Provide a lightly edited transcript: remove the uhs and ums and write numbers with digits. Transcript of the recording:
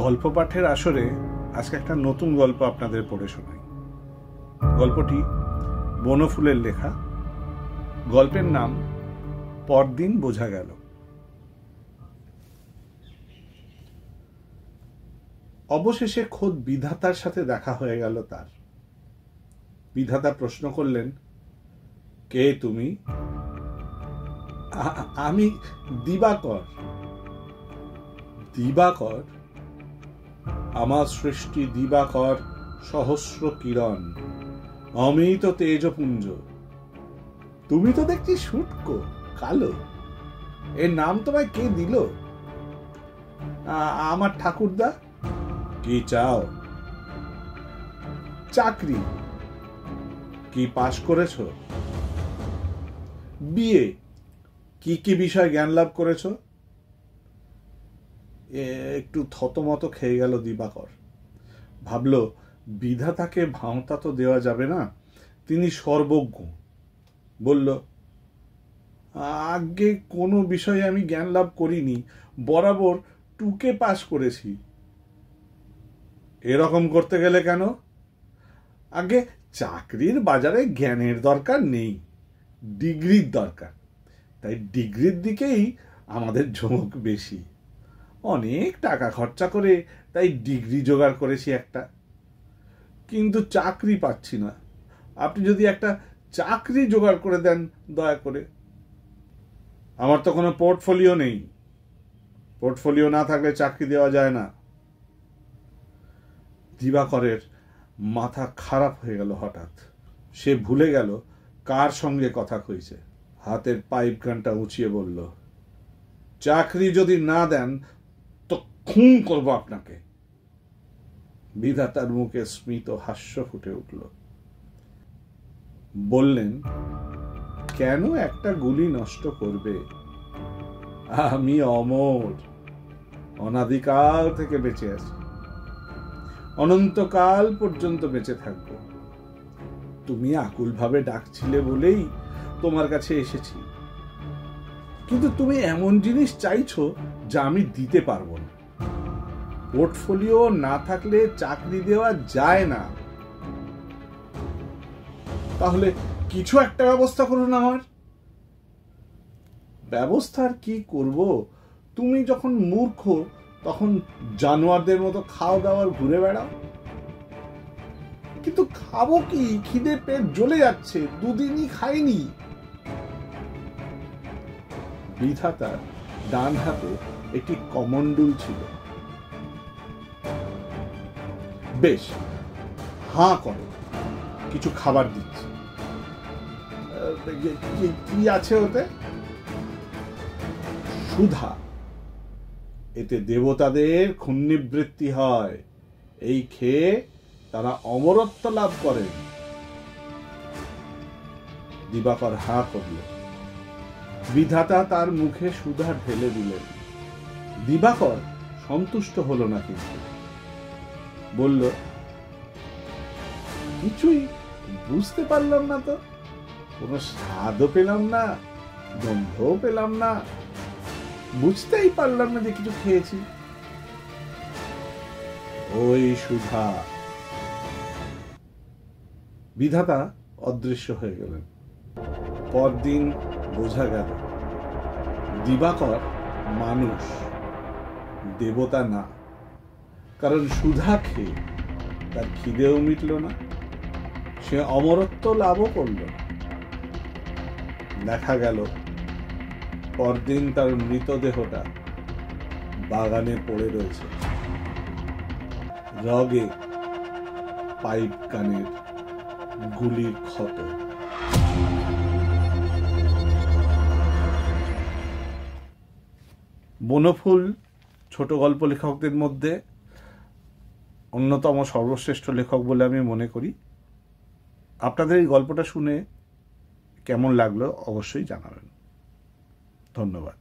গল্প পাঠের আসরে আজকে একটা নতুন গল্প আপনাদের পড়ে শোনাই। গল্পটি বনফুলের লেখা। গল্পের নাম পরদিন বোঝা গেল। অবশেষে খোদ বিধাতার সাথে দেখা হয়ে গেল তার। বিধাতা প্রশ্ন করলেন, কে তুমি? আমি দিবাকর। দিবাকর? আমার সৃষ্টি দিবাকর সহস্র কিরণ, অমিত তেজপুঞ্জ। তুমি তো দেখছি শুটকো, কালো। এর নাম তোমায় কে দিল? আমার ঠাকুরদা। কি চাও? চাকরি। কি পাশ করেছো? বিয়ে। কি কি বিষয় জ্ঞান লাভ করেছো? একটু থতমত খেয়ে গেল দিবাকর। ভাবল, বিধাতাকে ভাঁওতা তো দেওয়া যাবে না, তিনি সর্বজ্ঞ। বলল, আগে কোনো বিষয়ে আমি জ্ঞান লাভ করিনি, বরাবর টুকে পাশ করেছি। এরকম করতে গেলে কেন? আগে চাকরির বাজারে জ্ঞানের দরকার নেই, ডিগ্রির দরকার। তাই ডিগ্রির দিকেই আমাদের ঝোঁক বেশি। অনেক টাকা খরচা করে তাই ডিগ্রি জোগাড় করেছি একটা, কিন্তু চাকরি পাচ্ছি না। আপনি যদি একটা চাকরি জোগাড় করে দেন দয়া করে। আমার তো কোনো পোর্টফোলিও নেই। পোর্টফোলিও না থাকলে চাকরি দেওয়া যায় না। দিবাকরের মাথা খারাপ হয়ে গেল হঠাৎ। সে ভুলে গেল কার সঙ্গে কথা কইছে। হাতের পাইপ গানটা উঁচিয়ে বলল, চাকরি যদি না দেন তো খুন করবো আপনাকে। বিধাতার মুখে স্মিত হাস্য ফুটে উঠল। বললেন, কেন একটা গুলি নষ্ট করবে? আমি অমর, অনাদিকাল থেকে বেঁচে আছি, অনন্তকাল পর্যন্ত বেঁচে থাকবো। তুমি আকুল ভাবে ডাকছিলে বলেই তোমার কাছে এসেছি, কিন্তু তুমি এমন জিনিস চাইছো যা আমি দিতে পারবো না। পোর্টফোলিও না থাকলে চাকরি দেওয়া যায় না। তাহলে কিছু একটা ব্যবস্থা করুন আমার। ব্যবস্থার কি করব? তুমি যখন মূর্খ তখন জানোয়ারদের মতো খাওয়া দাওয়ার ঘুরে বেড়াও। কিন্তু খাবো কি? খিদে পেট জ্বলে যাচ্ছে, দুদিনই খাইনি। বিধাতার ডান হাতে একটি কমণ্ডল ছিল। বেশ, হাঁ করো, কিছু খাবার দিচ্ছি। কি আছে ওতে? সুধা। এতে দেবতাদের ক্ষুণ্ণিবৃত্তি হয়, এই খেয়ে তারা অমরত্ব লাভ করেন। দিবাকর হাঁ করল। বিধাতা তার মুখে সুধা ঢেলে দিলেন। দিবাকর সন্তুষ্ট হলো না, কিন্তু বলল, কিছুই বুঝতে পারলাম না তো। কোনো স্বাদও পেলাম না, গন্ধও পেলাম না, বুঝতেই পারলাম না যে কিছু খেয়েছি। ওই সুধা। বিধাতা অদৃশ্য হয়ে গেলেন। পরদিন বোঝা গেল দিবাকর মানুষ, দেবতা না। কারণ সুধা খেয়ে তার খিদেও মিটল না, সে অমরত্ব লাভও করল না। দেখা গেল পরদিন তার মৃতদেহটা বাগানে পড়ে রয়েছে, রগে পাইপ গানের গুলির ক্ষত। বনফুল ছোট গল্প লেখকদের মধ্যে অন্যতম সর্বশ্রেষ্ঠ লেখক বলে আমি মনে করি। আপনাদের এই গল্পটা শুনে কেমন লাগলো অবশ্যই জানাবেন। ধন্যবাদ।